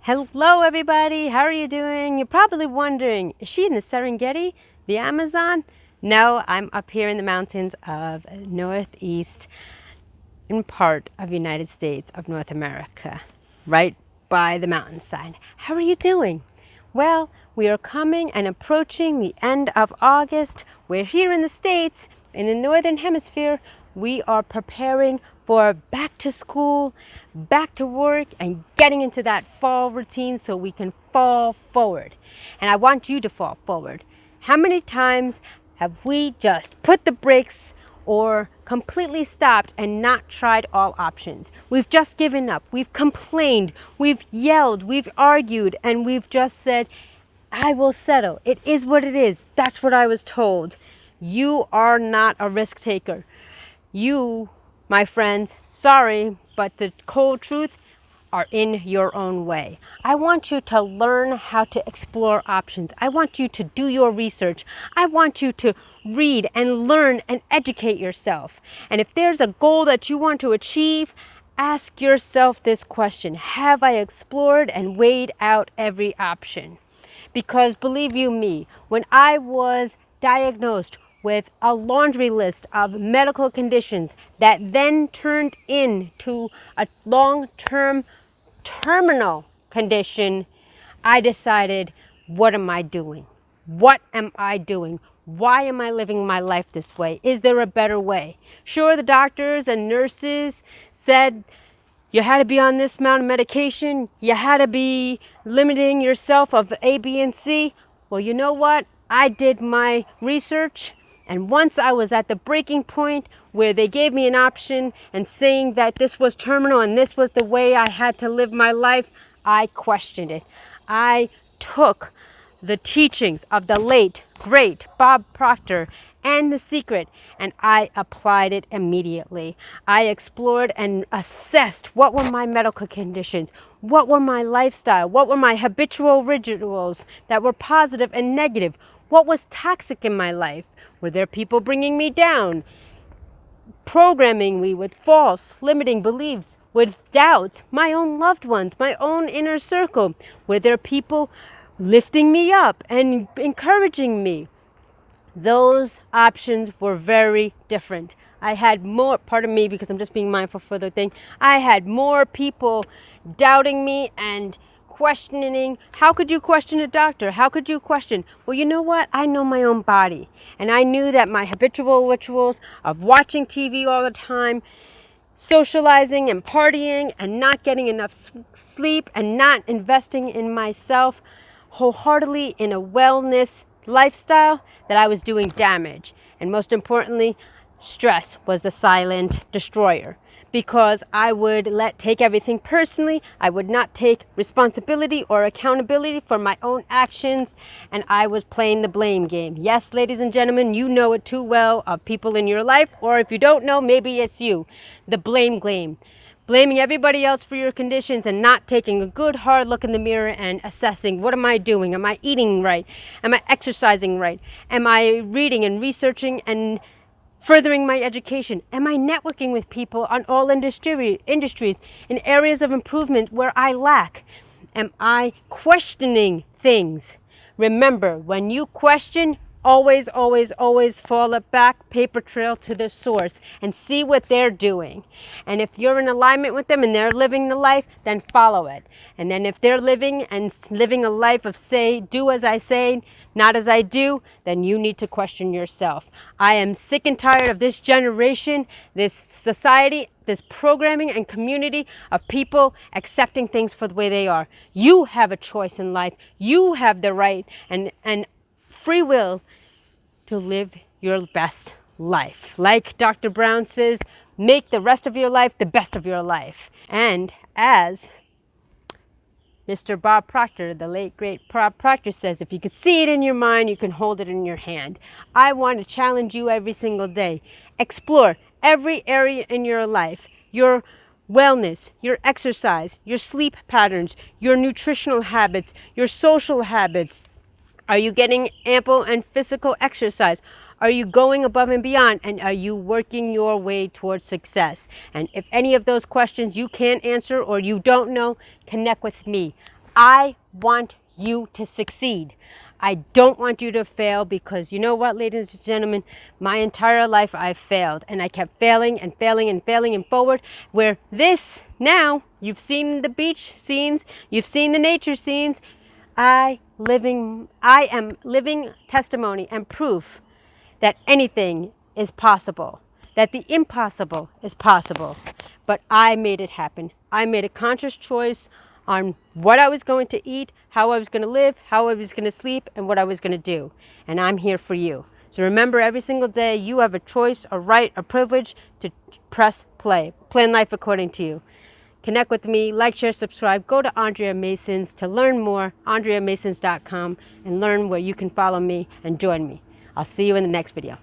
Hello everybody, how are you doing? You're probably wondering, is she in the Serengeti, the Amazon? No, I'm up here in the mountains of northeastern part of the United States of North America, right by the mountainside. How are you doing? Well, we are coming and approaching the end of August. We're here in the States, in the Northern Hemisphere. We are preparing for back to school, back to work, and getting into that fall routine so we can fall forward. And I want you to fall forward. How many times have we just put the brakes or completely stopped and not tried all options? We've just given up. We've complained. We've yelled. We've argued. And we've just said, I will settle. It is what it is. That's what I was told. You are not a risk taker. You, my friends, sorry, but the cold truth, are in your own way. I want you to learn how to explore options. I want you to do your research. I want you to read and learn and educate yourself. And if there's a goal that you want to achieve, ask yourself this question: have I explored and weighed out every option? Because believe you me, when I was diagnosed with a laundry list of medical conditions that then turned into a long-term terminal condition, I decided, what am I doing? What am I doing? Why am I living my life this way? Is there a better way? Sure, the doctors and nurses said you had to be on this amount of medication. You had to be limiting yourself of A, B, and C. Well, you know what? I did my research, and once I was at the breaking point where they gave me an option and saying that this was terminal and this was the way I had to live my life, I questioned it. I took the teachings of the late, great Bob Proctor and The Secret, and I applied it immediately. I explored and assessed what were my medical conditions, what were my lifestyle, what were my habitual rituals that were positive and negative, what was toxic in my life. Were there people bringing me down, programming me with false, limiting beliefs, with doubts, my own loved ones, my own inner circle? Were there people lifting me up and encouraging me? Those options were very different. I had more, pardon me because I'm just being mindful for the thing, I had more people doubting me and questioning. How could you question a doctor? How could you question? Well, you know what? I know my own body. And I knew that my habitual rituals of watching TV all the time, socializing and partying and not getting enough sleep and not investing in myself wholeheartedly in a wellness lifestyle, that I was doing damage. And most importantly, stress was the silent destroyer, because I would take everything personally. I would not take responsibility or accountability for my own actions, and I was playing the blame game. Yes, ladies and gentlemen, you know it too well of people in your life, or if you don't know, maybe it's you. The blame game. Blaming everybody else for your conditions and not taking a good hard look in the mirror and assessing, what am I doing? Am I eating right? Am I exercising right? Am I reading and researching and furthering my education? Am I networking with people on all industries in areas of improvement where I lack? Am I questioning things? Remember, when you question, always, always, always fall it back, paper trail to the source and see what they're doing. And if you're in alignment with them and they're living the life, then follow it. And then if they're living a life of say, do as I say, not as I do, then you need to question yourself. I am sick and tired of this generation, this society, this programming and community of people accepting things for the way they are. You have a choice in life. You have the right and free will to live your best life. Like Dr. Brown says, make the rest of your life the best of your life. And as Mr. Bob Proctor, the late great Bob Proctor, says, if you can see it in your mind, you can hold it in your hand. I want to challenge you every single day. Explore every area in your life. Your wellness, your exercise, your sleep patterns, your nutritional habits, your social habits. Are you getting ample and physical exercise? Are you going above and beyond? And are you working your way towards success? And if any of those questions you can't answer or you don't know, connect with me. I want you to succeed. I don't want you to fail, because you know what, ladies and gentlemen, my entire life I've failed, and I kept failing and failing and failing and forward, where this now, you've seen the beach scenes, you've seen the nature scenes. I am living testimony and proof that anything is possible, that the impossible is possible. But I made it happen. I made a conscious choice on what I was going to eat, how I was going to live, how I was going to sleep, and what I was going to do. And I'm here for you. So remember, every single day you have a choice, a right, a privilege to press play. Plan life according to you. Connect with me, like, share, subscribe. Go to Andrea Masons to learn more, andreamasons.com, and learn where you can follow me and join me. I'll see you in the next video.